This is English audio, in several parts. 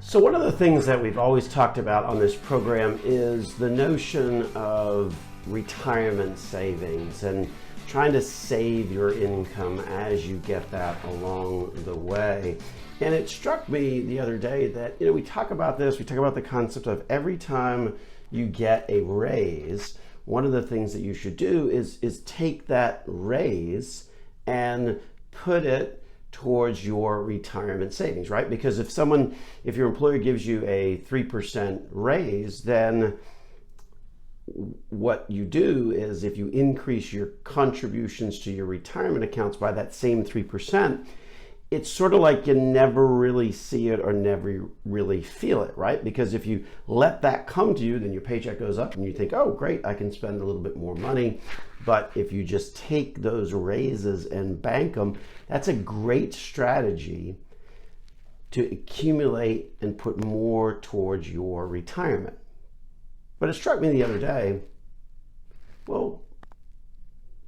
So one of the things that we've always talked about on this program is the notion of retirement savings and trying to save your income as you get that along the way. And it struck me the other day that, we talk about this, we talk about the concept of every time you get a raise, one of the things that you should do is take that raise and put it towards your retirement savings, right? Because if your employer gives you a 3% raise, then what you do is if you increase your contributions to your retirement accounts by that same 3%, it's sort of like you never really see it or never really feel it, right? Because if you let that come to you, then your paycheck goes up and you think, oh, great, I can spend a little bit more money. But if you just take those raises and bank them, that's a great strategy to accumulate and put more towards your retirement. But it struck me the other day, well,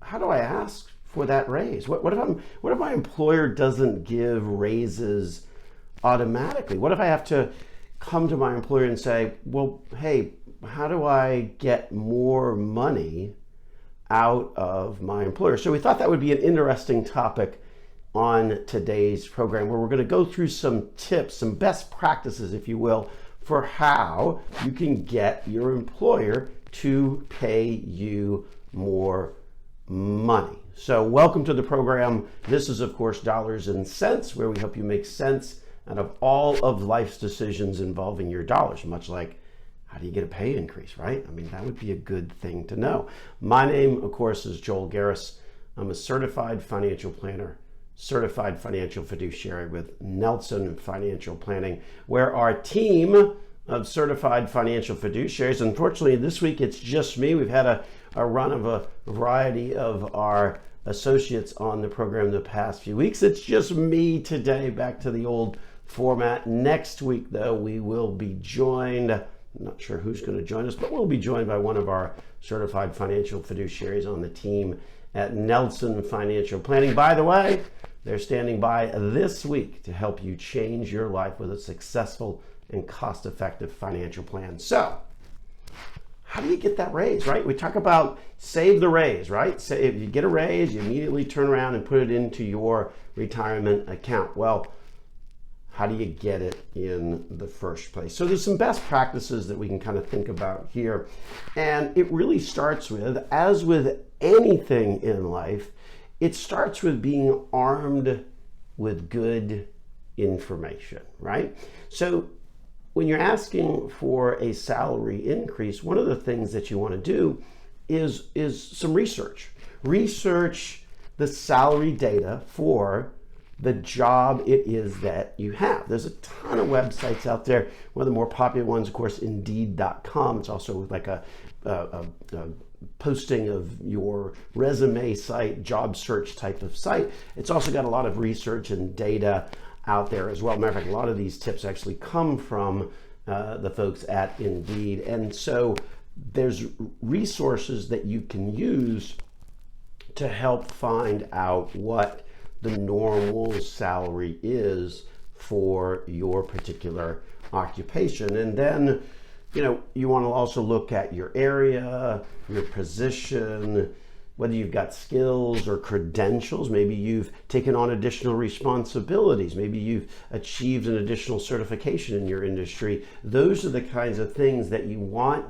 how do I ask for that raise? What if my employer doesn't give raises automatically? What if I have to come to my employer and say, well, hey, how do I get more money out of my employer? So we thought that would be an interesting topic on today's program, where we're going to go through some tips, some best practices, if you will, for how you can get your employer to pay you more money. So welcome to the program. This is, of course, Dollars and Cents, where we help you make sense out of all of life's decisions involving your dollars, much like how do you get a pay increase, right? I mean, that would be a good thing to know. My name, of course, is Joel Garris. I'm a certified financial planner, certified financial fiduciary with Nelson Financial Planning, where our team of certified financial fiduciaries, unfortunately this week it's just me. We've had a run of a variety of our associates on the program the past few weeks. It's just me today, back to the old format. Next week, though, we will be joined, I'm not sure who's going to join us, but we'll be joined by one of our certified financial fiduciaries on the team at Nelson Financial Planning. By the way, they're standing by this week to help you change your life with a successful and cost-effective financial plan. So, how do you get that raise, right? We talk about save the raise, right? So if you get a raise, you immediately turn around and put it into your retirement account. Well, how do you get it in the first place? So there's some best practices that we can kind of think about here. And it really starts with, as with anything in life, it starts with being armed with good information, right? So when you're asking for a salary increase, one of the things that you want to do is some research. Research the salary data for the job it is that you have. There's a ton of websites out there. One of the more popular ones, of course, Indeed.com. It's also like a posting of your resume site, job search type of site. It's also got a lot of research and data out there as well. Matter of fact, a lot of these tips actually come from the folks at Indeed. And so there's resources that you can use to help find out what the normal salary is for your particular occupation. And then, you want to also look at your area, your position, whether you've got skills or credentials. Maybe you've taken on additional responsibilities. Maybe you've achieved an additional certification in your industry. Those are the kinds of things that you want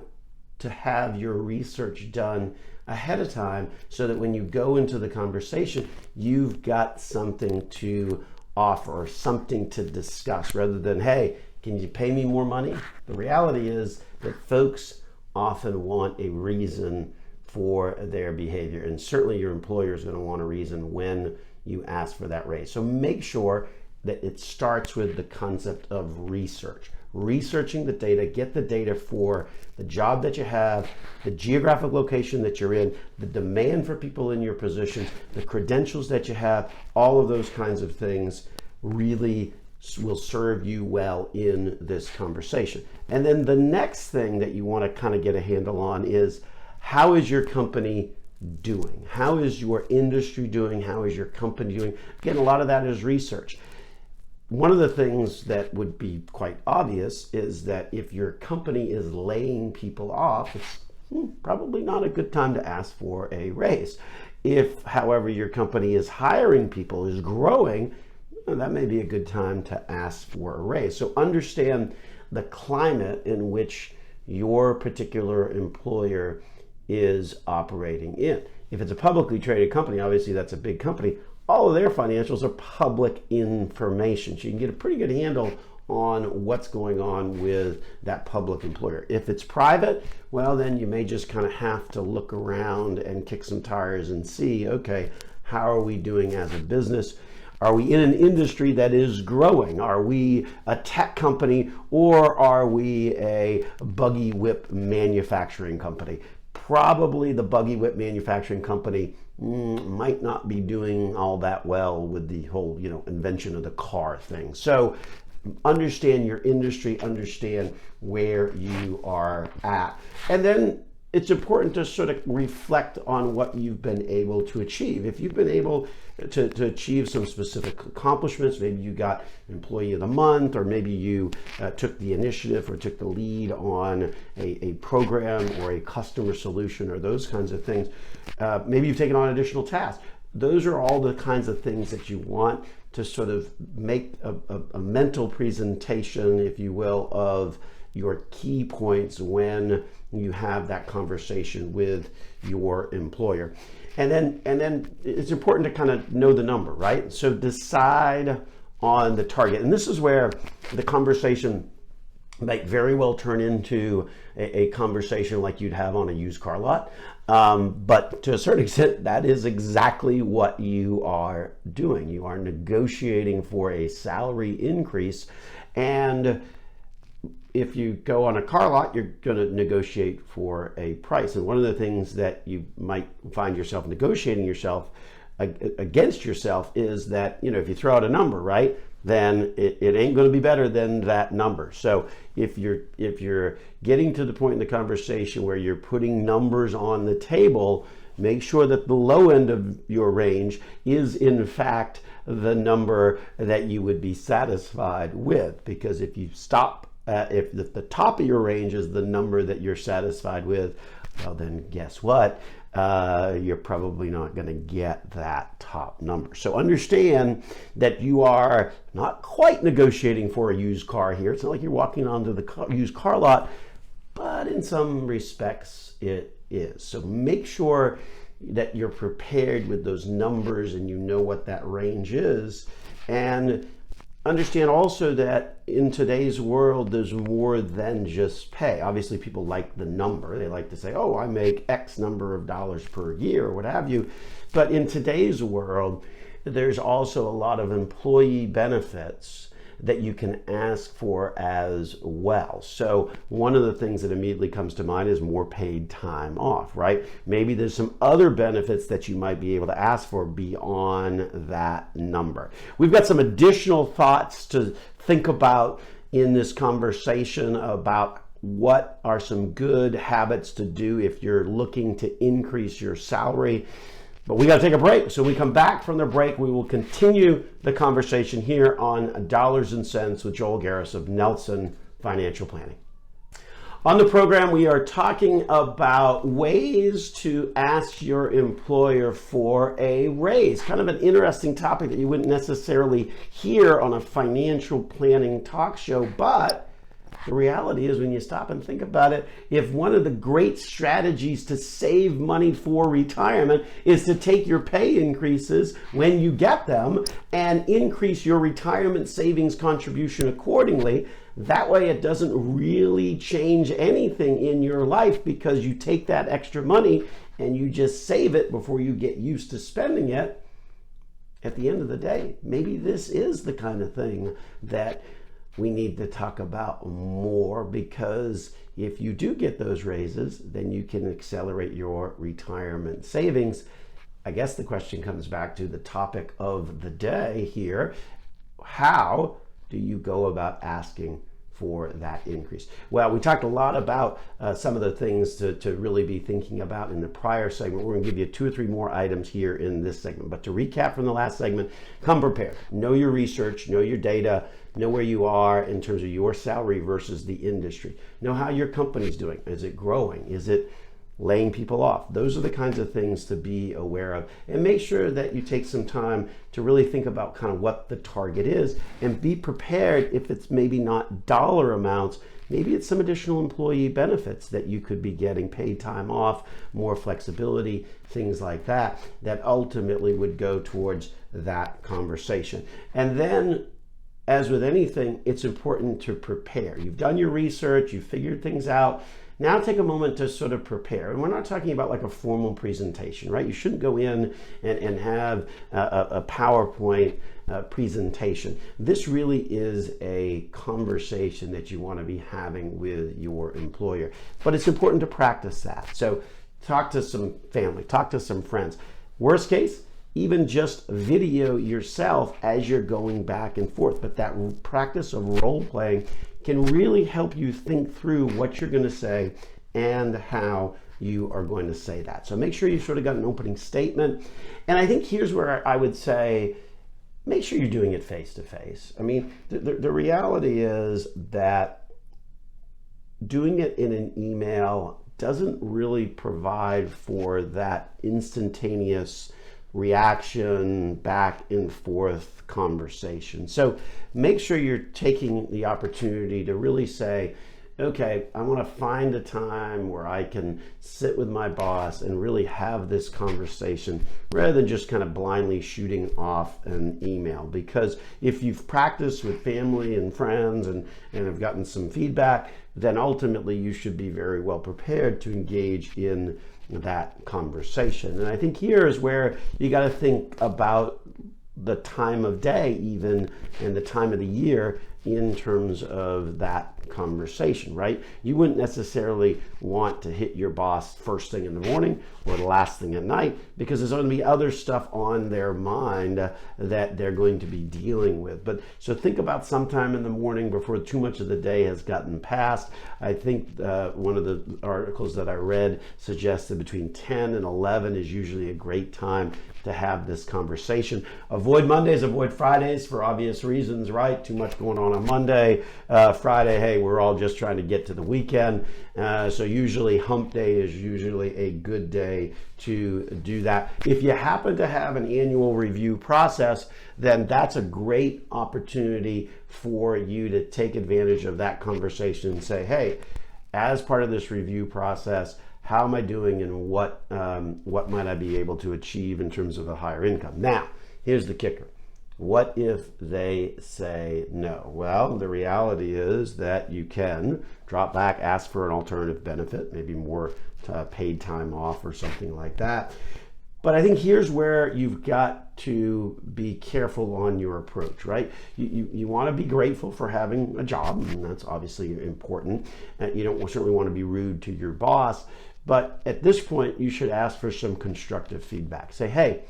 to have your research done ahead of time, so that when you go into the conversation, you've got something to offer or something to discuss, rather than, hey, can you pay me more money? The reality is that folks often want a reason for their behavior, and certainly your employer is going to want a reason when you ask for that raise. So make sure that it starts with the concept of research. Researching the data, get the data for the job that you have, the geographic location that you're in, the demand for people in your positions, the credentials that you have, all of those kinds of things really will serve you well in this conversation. And then the next thing that you want to kind of get a handle on is, how is your company doing? How is your industry doing? How is your company doing? Again, a lot of that is research. one of the things that would be quite obvious is that if your company is laying people off, it's probably not a good time to ask for a raise. If, however, your company is hiring people, is growing, that may be a good time to ask for a raise. So understand the climate in which your particular employer is operating in. If it's a publicly traded company, obviously that's a big company. All of their financials are public information, so you can get a pretty good handle on what's going on with that public employer. If it's private, well, then you may just kind of have to look around and kick some tires and see, okay, how are we doing as a business? Are we in an industry that is growing? Are we a tech company, or are we a buggy whip manufacturing company? Probably the buggy whip manufacturing company might not be doing all that well with the whole, invention of the car thing. So understand your industry, understand where you are at. And then it's important to sort of reflect on what you've been able to achieve. If you've been able to achieve some specific accomplishments, maybe you got Employee of the Month, or maybe you took the initiative or took the lead on a program or a customer solution or those kinds of things. Maybe you've taken on additional tasks. Those are all the kinds of things that you want to sort of make a mental presentation, if you will, of your key points when you have that conversation with your employer. And then it's important to kind of know the number, right? So decide on the target. And this is where the conversation might very well turn into a conversation like you'd have on a used car lot. But to a certain extent, that is exactly what you are doing. You are negotiating for a salary increase. And if you go on a car lot, you're going to negotiate for a price. And one of the things that you might find yourself negotiating against yourself is that, if you throw out a number, right, then it ain't going to be better than that number. So if you're getting to the point in the conversation where you're putting numbers on the table, make sure that the low end of your range is in fact the number that you would be satisfied with. Because if you stop if the top of your range is the number that you're satisfied with, well, then guess what? You're probably not going to get that top number. So understand that you are not quite negotiating for a used car here. It's not like you're walking onto the used car lot, but in some respects it is. So make sure that you're prepared with those numbers and you know what that range is. And understand also that in today's world, there's more than just pay. Obviously, people like the number. They like to say, oh, I make X number of dollars per year or what have you. But in today's world, there's also a lot of employee benefits that you can ask for as well. So one of the things that immediately comes to mind is more paid time off, right? Maybe there's some other benefits that you might be able to ask for beyond that number. We've got some additional thoughts to think about in this conversation about what are some good habits to do if you're looking to increase your salary. But we got to take a break. So when we come back from the break, we will continue the conversation here on Dollars and Cents with Joel Garris of Nelson Financial Planning. On the program, we are talking about ways to ask your employer for a raise. Kind of an interesting topic that you wouldn't necessarily hear on a financial planning talk show, but the reality is, when you stop and think about it, if one of the great strategies to save money for retirement is to take your pay increases when you get them and increase your retirement savings contribution accordingly, that way it doesn't really change anything in your life, because you take that extra money and you just save it before you get used to spending it. At the end of the day, maybe this is the kind of thing that we need to talk about more, because if you do get those raises, then you can accelerate your retirement savings. I guess the question comes back to the topic of the day here. How do you go about asking for that increase. Well, we talked a lot about some of the things to really be thinking about in the prior segment. We're going to give you 2 or 3 more items here in this segment. But to recap from the last segment, come prepared. Know your research, know your data, know where you are in terms of your salary versus the industry. Know how your company's doing. Is it growing? Is it laying people off? Those are the kinds of things to be aware of, and make sure that you take some time to really think about kind of what the target is and be prepared. If it's maybe not dollar amounts, maybe it's some additional employee benefits that you could be getting, paid time off, more flexibility, things like that, that ultimately would go towards that conversation. And then, as with anything, it's important to prepare. You've done your research, you've figured things out. Now take a moment to sort of prepare. And we're not talking about like a formal presentation, right? You shouldn't go in and have a PowerPoint presentation. This really is a conversation that you want to be having with your employer. But it's important to practice that. So talk to some family, talk to some friends. Worst case, even just video yourself as you're going back and forth. But that practice of role playing can really help you think through what you're going to say and how you are going to say that. So make sure you've sort of got an opening statement. And I think here's where I would say, make sure you're doing it face to face. I mean, the reality is that doing it in an email doesn't really provide for that instantaneous reaction, back and forth conversation. So make sure you're taking the opportunity to really say, okay, I want to find a time where I can sit with my boss and really have this conversation rather than just kind of blindly shooting off an email. Because if you've practiced with family and friends and have gotten some feedback, then ultimately you should be very well prepared to engage in that conversation. And I think here is where you got to think about the time of day even and the time of the year in terms of that conversation, right? You wouldn't necessarily want to hit your boss first thing in the morning or the last thing at night, because there's going to be other stuff on their mind that they're going to be dealing with. But so think about sometime in the morning before too much of the day has gotten past. I think one of the articles that I read suggested between 10 and 11 is usually a great time to have this conversation. Avoid Mondays, avoid Fridays for obvious reasons, right? Too much going on Monday. Friday, hey, we're all just trying to get to the weekend. So usually hump day is usually a good day to do that. If you happen to have an annual review process, then that's a great opportunity for you to take advantage of that conversation and say, hey, as part of this review process, how am I doing and what might I be able to achieve in terms of a higher income? Now, here's the kicker. What if they say no? Well, the reality is that you can drop back, ask for an alternative benefit, maybe more paid time off or something like that. But I think here's where you've got to be careful on your approach, right? You want to be grateful for having a job, and that's obviously important. You don't certainly want to be rude to your boss, but at this point, you should ask for some constructive feedback. Say, hey,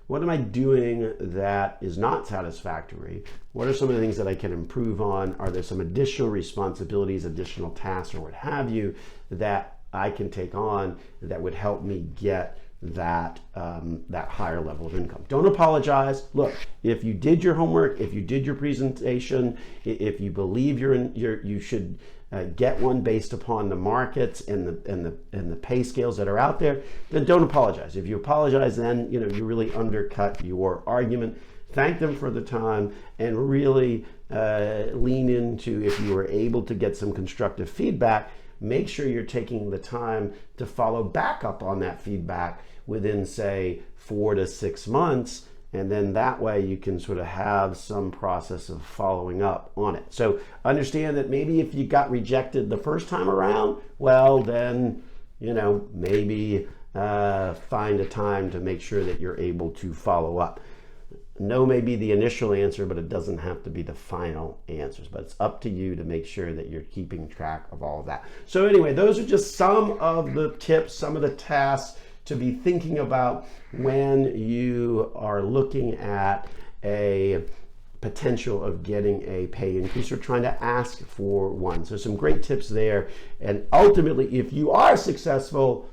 what am I doing that is not satisfactory? What are some of the things that I can improve on? Are there some additional responsibilities, additional tasks, or what have you that I can take on that would help me get that higher level of income? Don't apologize. Look, if you did your homework, if you did your presentation, if you believe you should get one based upon the markets and the pay scales that are out there, then don't apologize. If you apologize, then you really undercut your argument. Thank them for the time and really lean into, if you were able to get some constructive feedback, make sure you're taking the time to follow back up on that feedback within, say, 4 to 6 months. And then that way you can sort of have some process of following up on it. So understand that maybe if you got rejected the first time around, well, then, maybe find a time to make sure that you're able to follow up. No may be the initial answer, but it doesn't have to be the final answers. But it's up to you to make sure that you're keeping track of all of that. So anyway, those are just some of the tips, some of the tasks to be thinking about when you are looking at a potential of getting a pay increase or trying to ask for one. So some great tips there. And ultimately, if you are successful,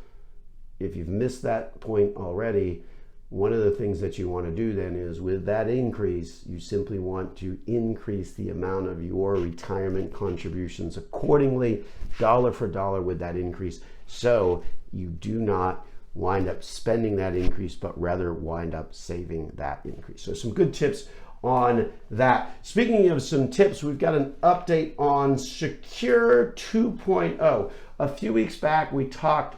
if you've missed that point already, one of the things that you want to do then is with that increase, you simply want to increase the amount of your retirement contributions accordingly, dollar for dollar with that increase, so you do not wind up spending that increase, but rather wind up saving that increase. So some good tips on that. Speaking of some tips, we've got an update on Secure 2.0. A few weeks back, we talked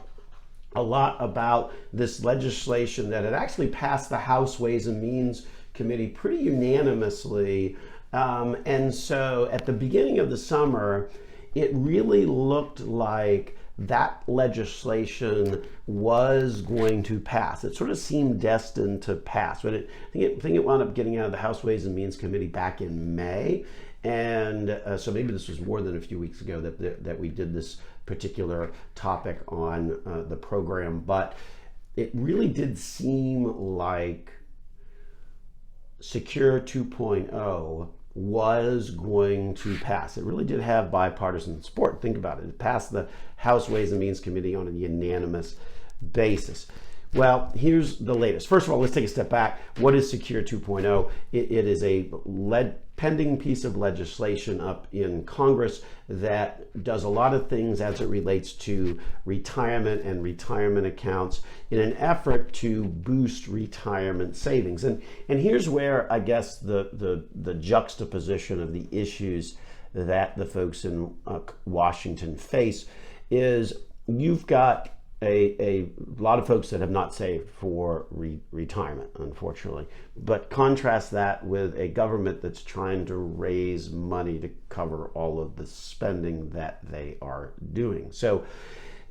a lot about this legislation that had actually passed the House Ways and Means Committee pretty unanimously. And so at the beginning of the summer, it really looked like that legislation was going to pass. It sort of seemed destined to pass, but I think it wound up getting out of the House Ways and Means Committee back in May. And so maybe this was more than a few weeks ago that we did this particular topic on the program, but it really did seem like Secure 2.0 was going to pass. It really did have bipartisan support. Think about it. It passed the House Ways and Means Committee on a unanimous basis. Well, here's the latest. First of all, let's take a step back. What is Secure 2.0? It is a pending piece of legislation up in Congress that does a lot of things as it relates to retirement and retirement accounts in an effort to boost retirement savings. And here's where I guess the juxtaposition of the issues that the folks in Washington face is you've got a lot of folks that have not saved for retirement, unfortunately. But contrast that with a government that's trying to raise money to cover all of the spending that they are doing. So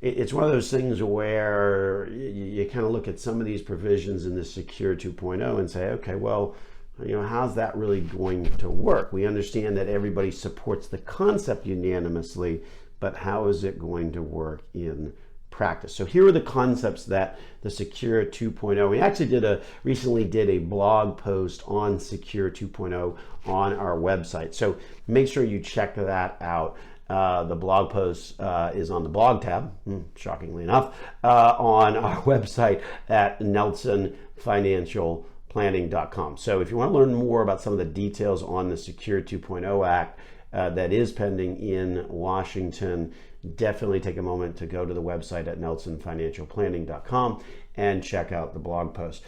it's one of those things where you kind of look at some of these provisions in the Secure 2.0 and say, okay, well, how's that really going to work? We understand that everybody supports the concept unanimously, but how is it going to work in practice? So here are the concepts that the Secure 2.0, we actually recently did a blog post on Secure 2.0 on our website. So make sure you check that out. The blog post is on the blog tab, shockingly enough, on our website at nelsonfinancialplanning.com. So if you want to learn more about some of the details on the Secure 2.0 Act that is pending in Washington, definitely take a moment to go to the website at nelsonfinancialplanning.com and check out the blog post.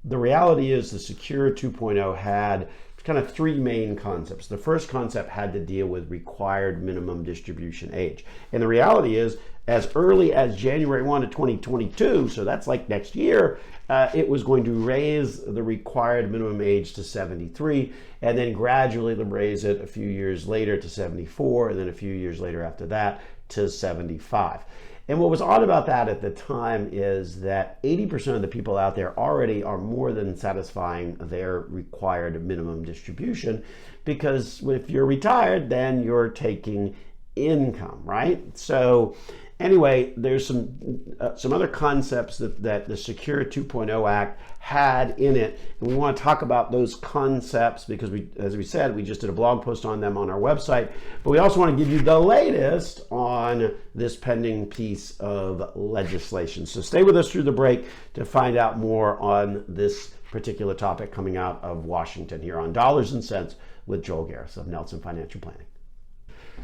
The reality is the Secure 2.0 had kind of three main concepts. The first concept had to deal with required minimum distribution age. And the reality is, as early as January 1 of 2022, so that's like next year, it was going to raise the required minimum age to 73, and then gradually raise it a few years later to 74, and then a few years later after that to 75. And what was odd about that at the time is that 80% of the people out there already are more than satisfying their required minimum distribution, because if you're retired, then you're taking income, right? So anyway, there's some other concepts that the Secure 2.0 Act had in it, and we want to talk about those concepts because as we said, we just did a blog post on them on our website, but we also want to give you the latest on this pending piece of legislation. So stay with us through the break to find out more on this particular topic coming out of Washington here on Dollars and Cents with Joel Garris of Nelson Financial Planning.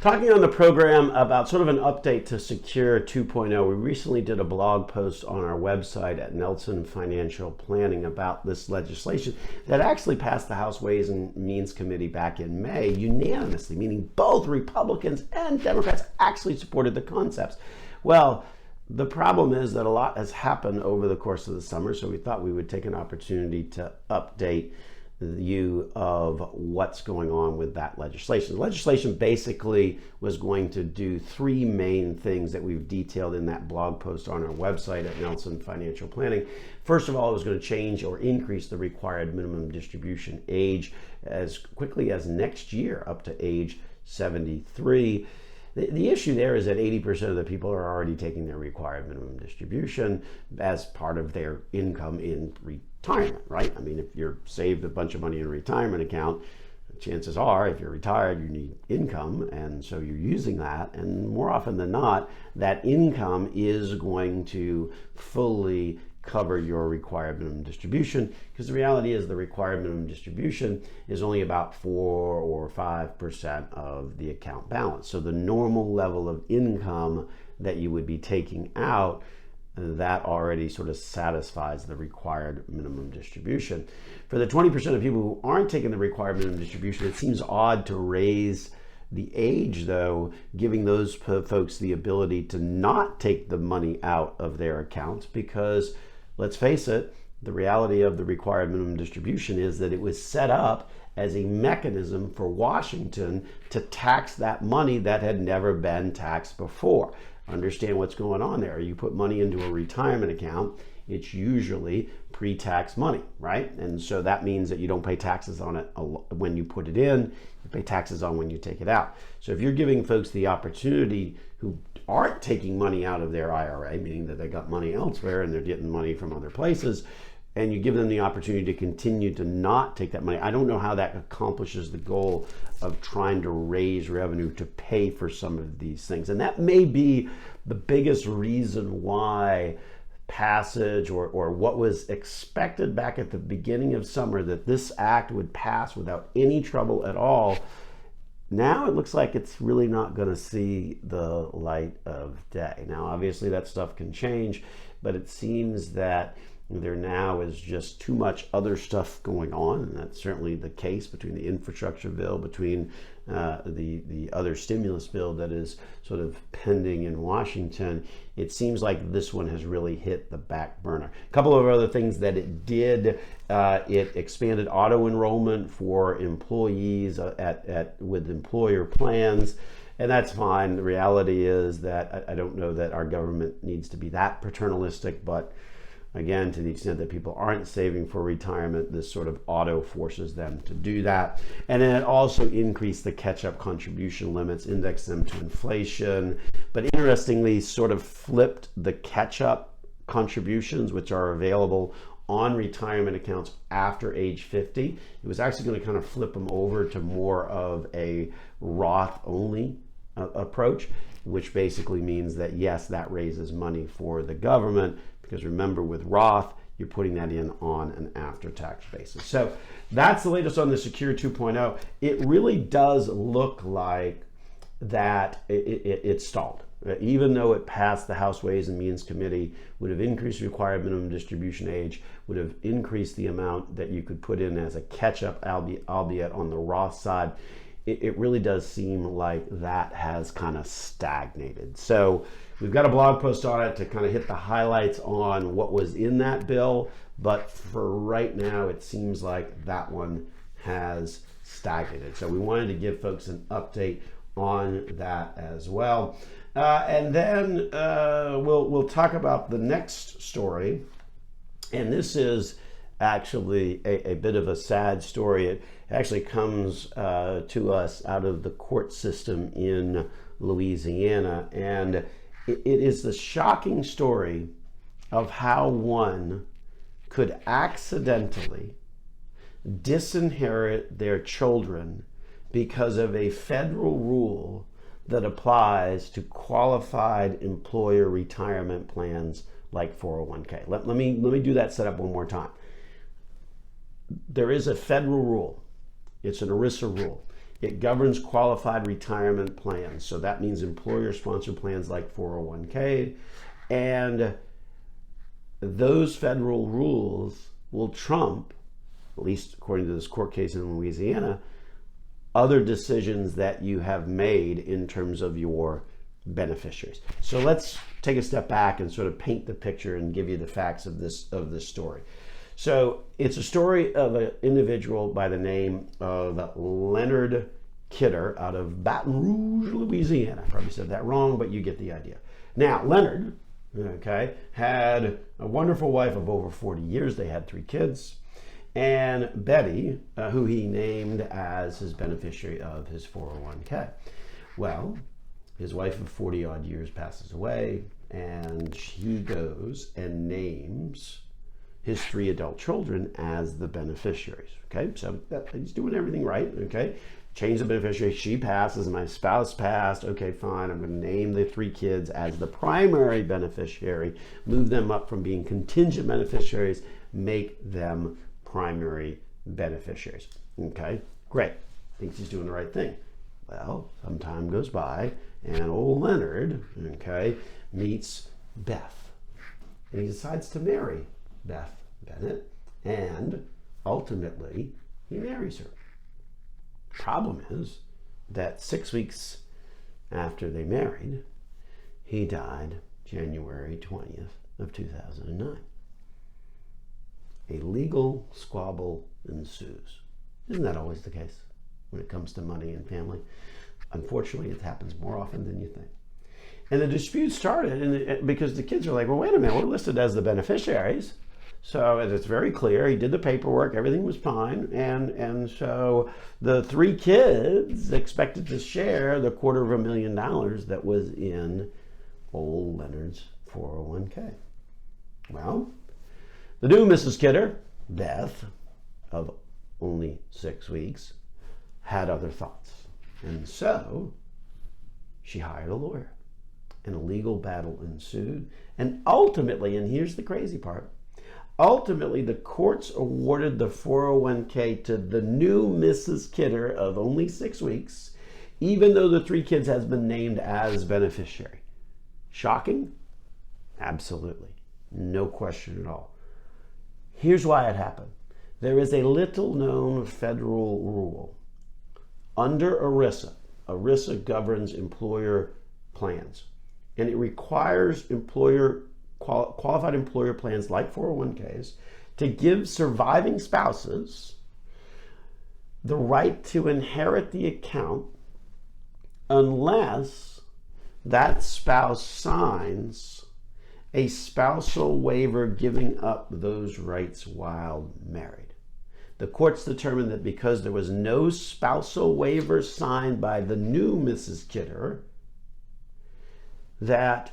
Talking on the program about sort of an update to Secure 2.0, we recently did a blog post on our website at Nelson Financial Planning about this legislation that actually passed the House Ways and Means Committee back in May unanimously, meaning both Republicans and Democrats actually supported the concepts. Well, the problem is that a lot has happened over the course of the summer, so we thought we would take an opportunity to update you of what's going on with that legislation. The legislation basically was going to do three main things that we've detailed in that blog post on our website at Nelson Financial Planning. First of all, it was going to change or increase the required minimum distribution age as quickly as next year up to age 73. The issue there is that 80% of the people are already taking their required minimum distribution as part of their income in retirement, right? I mean, if you're saved a bunch of money in a retirement account, chances are, if you're retired, you need income, and so you're using that, and more often than not, that income is going to fully cover your required minimum distribution, because the reality is the required minimum distribution is only about 4 or 5% of the account balance. So the normal level of income that you would be taking out, that already sort of satisfies the required minimum distribution. For the 20% of people who aren't taking the required minimum distribution, it seems odd to raise the age, though, giving those folks the ability to not take the money out of their accounts, because let's face it, the reality of the required minimum distribution is that it was set up as a mechanism for Washington to tax that money that had never been taxed before. Understand what's going on there. You put money into a retirement account, it's usually pre-tax money, right? And so that means that you don't pay taxes on it when you put it in, you pay taxes on when you take it out. So if you're giving folks the opportunity who aren't taking money out of their IRA, meaning that they got money elsewhere and they're getting money from other places, and you give them the opportunity to continue to not take that money, I don't know how that accomplishes the goal of trying to raise revenue to pay for some of these things. And that may be the biggest reason why passage or what was expected back at the beginning of summer, that this act would pass without any trouble at all, now it looks like it's really not going to see the light of day. Now, obviously that stuff can change, but it seems that there now is just too much other stuff going on, and that's certainly the case between the infrastructure bill, between the other stimulus bill that is sort of pending in Washington. It seems like this one has really hit the back burner. A couple of other things that it did, it expanded auto enrollment for employees with employer plans. And that's fine. The reality is that I don't know that our government needs to be that paternalistic, but again, to the extent that people aren't saving for retirement, this sort of auto forces them to do that. And then it also increased the catch-up contribution limits, indexed them to inflation, but interestingly sort of flipped the catch-up contributions, which are available on retirement accounts after age 50. It was actually going to kind of flip them over to more of a Roth-only approach, which basically means that, yes, that raises money for the government, because remember, with Roth, you're putting that in on an after-tax basis. So that's the latest on the Secure 2.0. It really does look like that it stalled. Even though it passed the House Ways and Means Committee, would have increased required minimum distribution age, would have increased the amount that you could put in as a catch-up, albeit on the Roth side. It really does seem like that has kind of stagnated. So we've got a blog post on it to kind of hit the highlights on what was in that bill, but for right now, it seems like that one has stagnated. So we wanted to give folks an update on that as well. And then we'll talk about the next story. And this is actually a bit of a sad story. It actually comes to us out of the court system in Louisiana. And it is the shocking story of how one could accidentally disinherit their children because of a federal rule that applies to qualified employer retirement plans like 401k. Let me do that setup one more time. There is a federal rule. It's an ERISA rule. It governs qualified retirement plans. So that means employer-sponsored plans like 401k. And those federal rules will trump, at least according to this court case in Louisiana, other decisions that you have made in terms of your beneficiaries. So let's take a step back and sort of paint the picture and give you the facts of this story. So it's a story of an individual by the name of Leonard Kidder out of Baton Rouge, Louisiana. I probably said that wrong, but you get the idea. Now, Leonard, had a wonderful wife of over 40 years. They had 3 kids. And Betty, who he named as his beneficiary of his 401k. Well, his wife of 40 odd years passes away, and he goes and names his 3 adult children as the beneficiaries. Okay, so he's doing everything right. Okay, change the beneficiary. She passes, my spouse passed. Okay, fine. I'm going to name the 3 kids as the primary beneficiary, move them up from being contingent beneficiaries, make them primary beneficiaries. Okay, great. Thinks he's doing the right thing. Well, some time goes by, and old Leonard, okay, meets Beth, and he decides to marry Beth Bennett, and ultimately he marries her. Problem is that 6 weeks after they married, he died January 20th of 2009. A legal squabble ensues. Isn't that always the case when it comes to money and family? Unfortunately, it happens more often than you think. And the dispute started because the kids are like, well, wait a minute, we're listed as the beneficiaries. So it's very clear, he did the paperwork, everything was fine. And so the 3 kids expected to share the $250,000 that was in old Leonard's 401k. Well, the new Mrs. Kidder, Beth, of only 6 weeks, had other thoughts. And so she hired a lawyer, and a legal battle ensued. And ultimately, and here's the crazy part, ultimately the courts awarded the 401k to the new Mrs. Kidder of only 6 weeks, even though the 3 kids has been named as beneficiary. Shocking? Absolutely. No question at all. Here's why it happened. There is a little known federal rule. Under ERISA, ERISA governs employer plans, and it requires qualified employer plans like 401ks to give surviving spouses the right to inherit the account unless that spouse signs a spousal waiver giving up those rights while married. The courts determined that because there was no spousal waiver signed by the new Mrs. Kidder, that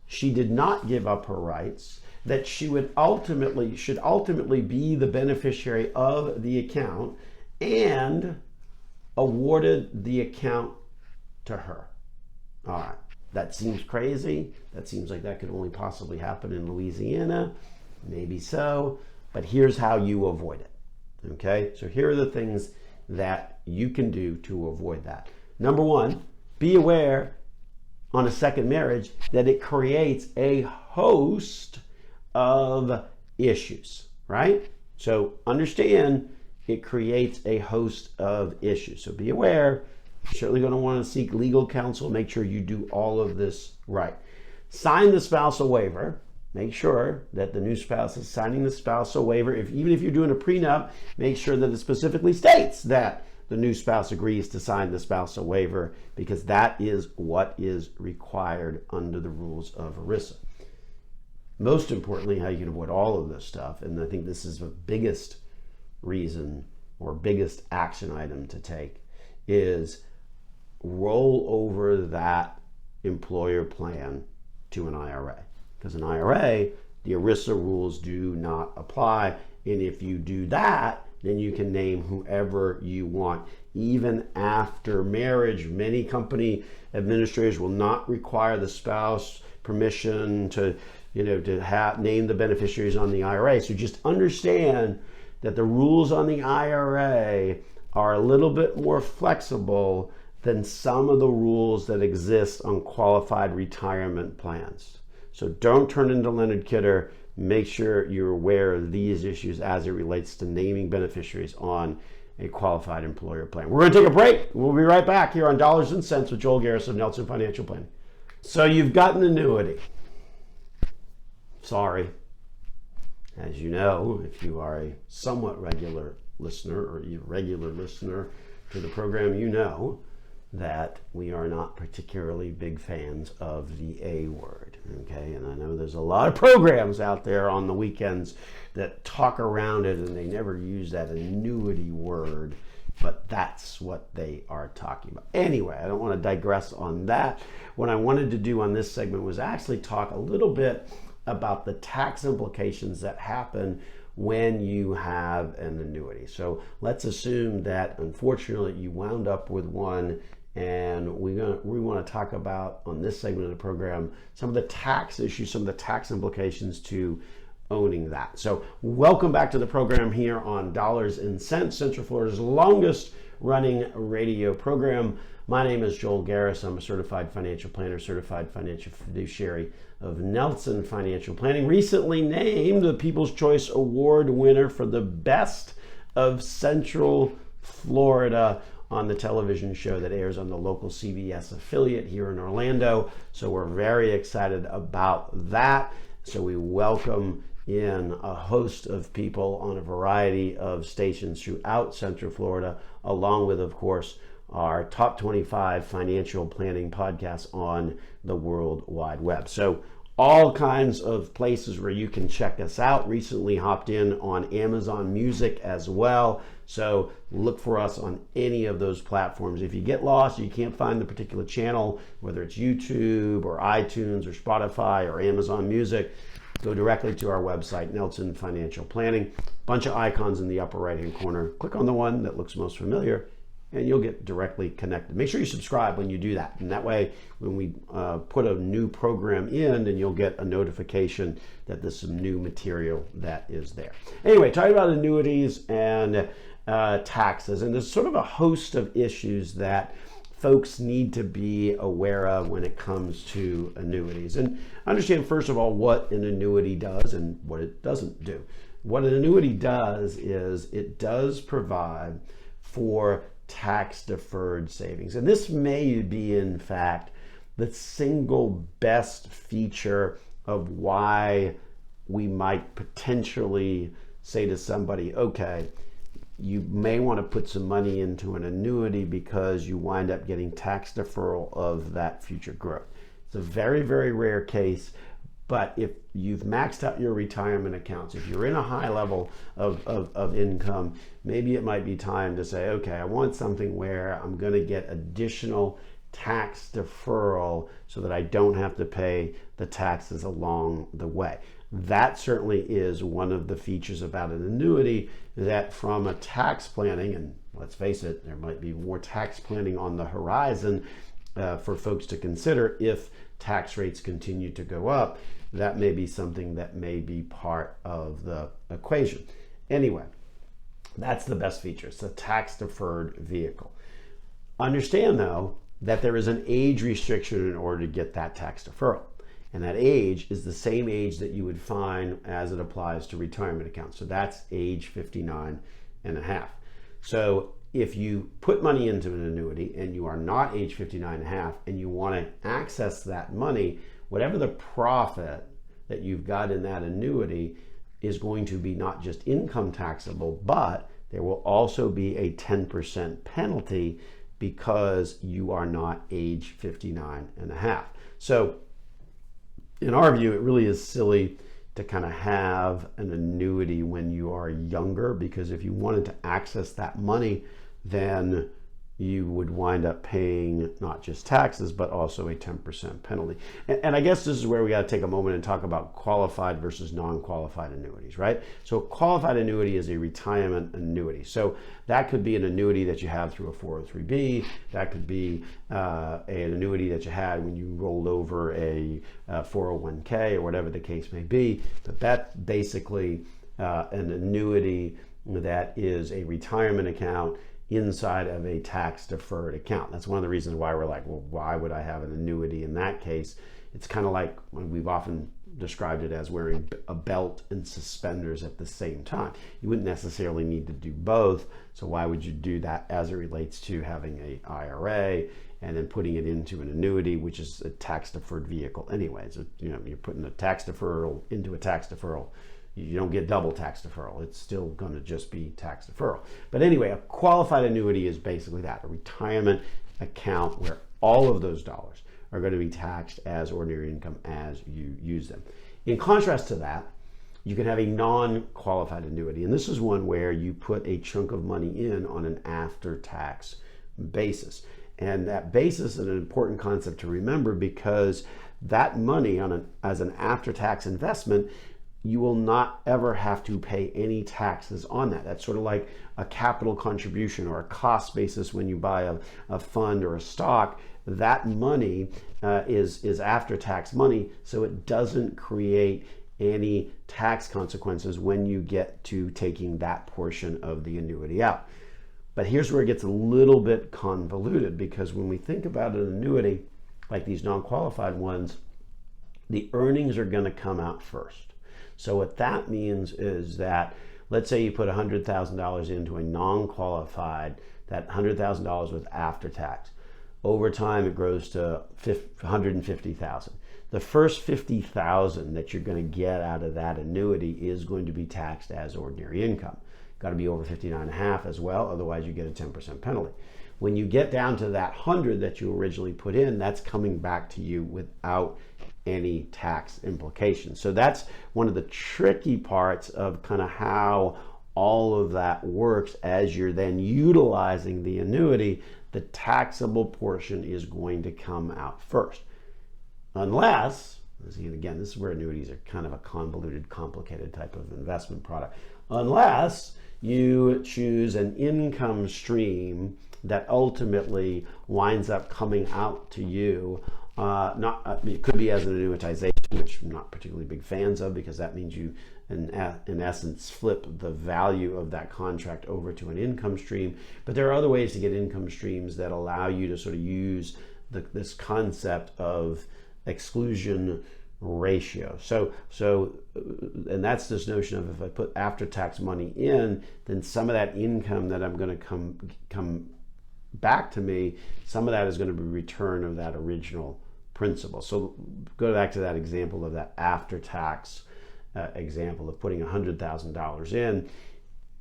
she did not give up her rights, that she should ultimately be the beneficiary of the account, and awarded the account to her. All right, that seems crazy. That seems like that could only possibly happen in Louisiana. Maybe so, but here's how you avoid it. Okay, so here are the things that you can do to avoid that. Number 1, be aware on a second marriage that it creates a host of issues, right? So understand it creates a host of issues. So be aware. You're certainly going to want to seek legal counsel. Make sure you do all of this right. Sign the spousal waiver. Make sure that the new spouse is signing the spousal waiver. Even if you're doing a prenup, make sure that it specifically states that the new spouse agrees to sign the spousal waiver, because that is what is required under the rules of ERISA. Most importantly, how you can avoid all of this stuff, and I think this is the biggest reason or biggest action item to take, is roll over that employer plan to an IRA. Because an IRA, the ERISA rules do not apply. And if you do that, then you can name whoever you want. Even after marriage, many company administrators will not require the spouse permission to name the beneficiaries on the IRA. So just understand that the rules on the IRA are a little bit more flexible than some of the rules that exist on qualified retirement plans. So don't turn into Leonard Kidder. Make sure you're aware of these issues as it relates to naming beneficiaries on a qualified employer plan. We're going to take a break. We'll be right back here on Dollars and Cents with Joel Garris of Nelson Financial Planning. So you've got an annuity. Sorry. As you know, if you are a somewhat regular listener or a regular listener to the program, you know that we are not particularly big fans of the A word, okay? And I know there's a lot of programs out there on the weekends that talk around it and they never use that annuity word, but that's what they are talking about. Anyway, I don't want to digress on that. What I wanted to do on this segment was actually talk a little bit about the tax implications that happen when you have an annuity. So let's assume that unfortunately you wound up with one, and we want to talk about on this segment of the program some of the tax issues, some of the tax implications to owning that. So welcome back to the program here on Dollars and Cents, Central Florida's longest running radio program. My name is Joel Garris. I'm a certified financial planner, certified financial fiduciary of Nelson Financial Planning, recently named the People's Choice Award winner for the best of Central Florida on the television show that airs on the local CBS affiliate here in Orlando. So we're very excited about that. So we welcome in a host of people on a variety of stations throughout Central Florida, along with, of course, our top 25 financial planning podcasts on the World Wide Web. So all kinds of places where you can check us out. Recently hopped in on Amazon Music as well. So look for us on any of those platforms. If you get lost, you can't find the particular channel, whether it's YouTube or iTunes or Spotify or Amazon Music, go directly to our website, Nelson Financial Planning. Bunch of icons in the upper right-hand corner. Click on the one that looks most familiar, and you'll get directly connected. Make sure you subscribe when you do that. And that way, when we put a new program in, then you'll get a notification that there's some new material that is there. Anyway, talking about annuities and taxes, and there's sort of a host of issues that folks need to be aware of when it comes to annuities. And understand, first of all, what an annuity does and what it doesn't do. What an annuity does is it does provide for tax-deferred savings. And this may be, in fact, the single best feature of why we might potentially say to somebody, okay, you may want to put some money into an annuity because you wind up getting tax deferral of that future growth. It's a very, very rare case, but if you've maxed out your retirement accounts, if you're in a high level of income, maybe it might be time to say, okay, I want something where I'm going to get additional tax deferral so that I don't have to pay the taxes along the way. That certainly is one of the features about an annuity, that from a tax planning, and let's face it, there might be more tax planning on the horizon for folks to consider if tax rates continue to go up. That may be something that may be part of the equation. Anyway, that's the best feature. It's a tax deferred vehicle. Understand though that there is an age restriction in order to get that tax deferral. And that age is the same age that you would find as it applies to retirement accounts. So that's age 59 and a half. So if you put money into an annuity and you are not age 59 and a half and you want to access that money, whatever the profit that you've got in that annuity is going to be not just income taxable, but there will also be a 10% penalty because you are not age 59 and a half. So in our view, it really is silly to kind of have an annuity when you are younger, because if you wanted to access that money, then you would wind up paying not just taxes, but also a 10% penalty. And I guess this is where we got to take a moment and talk about qualified versus non-qualified annuities, right? So a qualified annuity is a retirement annuity. So that could be an annuity that you have through a 403B. That could be an annuity that you had when you rolled over a 401k or whatever the case may be. But that's basically an annuity that is a retirement account inside of a tax deferred account. That's one of the reasons why we're like, well, why would I have an annuity in that case? It's kind of like when we've often described it as wearing a belt and suspenders at the same time. You wouldn't necessarily need to do both. So why would you do that as it relates to having a IRA and then putting it into an annuity, which is a tax deferred vehicle anyway? So, you're putting a tax deferral into a tax deferral. You don't get double tax deferral. It's still going to just be tax deferral. But anyway, a qualified annuity is basically that, a retirement account where all of those dollars are going to be taxed as ordinary income as you use them. In contrast to that, you can have a non-qualified annuity. And this is one where you put a chunk of money in on an after-tax basis. And that basis is an important concept to remember, because that money as an after-tax investment, you will not ever have to pay any taxes on that. That's sort of like a capital contribution or a cost basis when you buy a fund or a stock. That money is after-tax money, so it doesn't create any tax consequences when you get to taking that portion of the annuity out. But here's where it gets a little bit convoluted, because when we think about an annuity, like these non-qualified ones, the earnings are going to come out first. So what that means is that, let's say you put $100,000 into a non-qualified, that $100,000 was after tax. Over time, it grows to $150,000. The first $50,000 that you're going to get out of that annuity is going to be taxed as ordinary income. Got to be over 59.5 as well, otherwise you get a 10% penalty. When you get down to that 100 that you originally put in, that's coming back to you without any tax implications. So that's one of the tricky parts of kind of how all of that works. As you're then utilizing the annuity, the taxable portion is going to come out first. Unless, again, this is where annuities are kind of a convoluted, complicated type of investment product. Unless you choose an income stream that ultimately winds up coming out to you. It could be as an annuitization, which I'm not particularly big fans of, because that means you, in essence, flip the value of that contract over to an income stream. But there are other ways to get income streams that allow you to sort of use this concept of exclusion ratio. And that's this notion of, if I put after-tax money in, then some of that income that I'm going to come back to me, some of that is going to be return of that original principal. So go back to that example of that after-tax example of putting $100,000 in,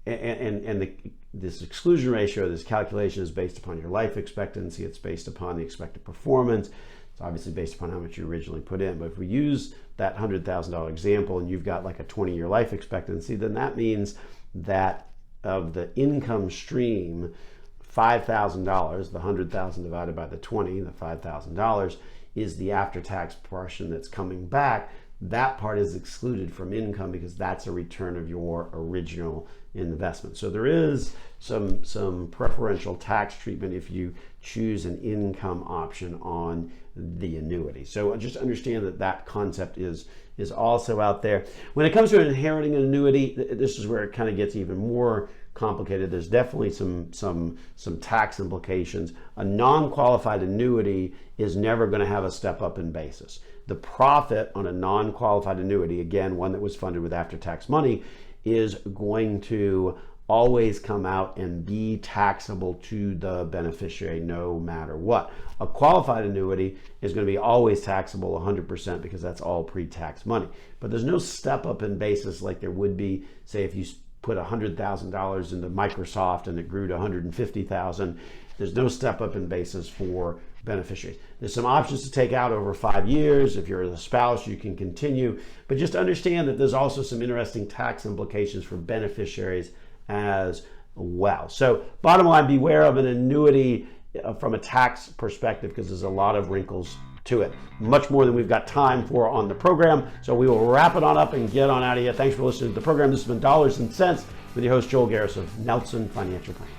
and this exclusion ratio, this calculation, is based upon your life expectancy. It's based upon the expected performance. It's obviously based upon how much you originally put in. But if we use that $100,000 example and you've got like a 20-year life expectancy, then that means that of the income stream, $5,000, the 100,000 divided by the 20, the $5,000, is the after-tax portion that's coming back. That part is excluded from income because that's a return of your original investment. So there is some preferential tax treatment if you choose an income option on the annuity. So just understand that concept is also out there. When it comes to inheriting an annuity, this is where it kind of gets even more complicated. There's definitely some tax implications. A non-qualified annuity is never going to have a step up in basis. The profit on a non-qualified annuity, again, one that was funded with after-tax money, is going to always come out and be taxable to the beneficiary no matter what. A qualified annuity is going to be always taxable 100% because that's all pre-tax money. But there's no step up in basis like there would be, say, if you put $100,000 into Microsoft and it grew to $150,000. There's no step up in basis for beneficiaries. There's some options to take out over 5 years. If you're the spouse, you can continue. But just understand that there's also some interesting tax implications for beneficiaries as well. So bottom line, beware of an annuity from a tax perspective, because there's a lot of wrinkles to it. Much more than we've got time for on the program. So we will wrap it on up and get on out of here. Thanks for listening to the program. This has been Dollars and Cents with your host, Joel Garris of Nelson Financial Planning.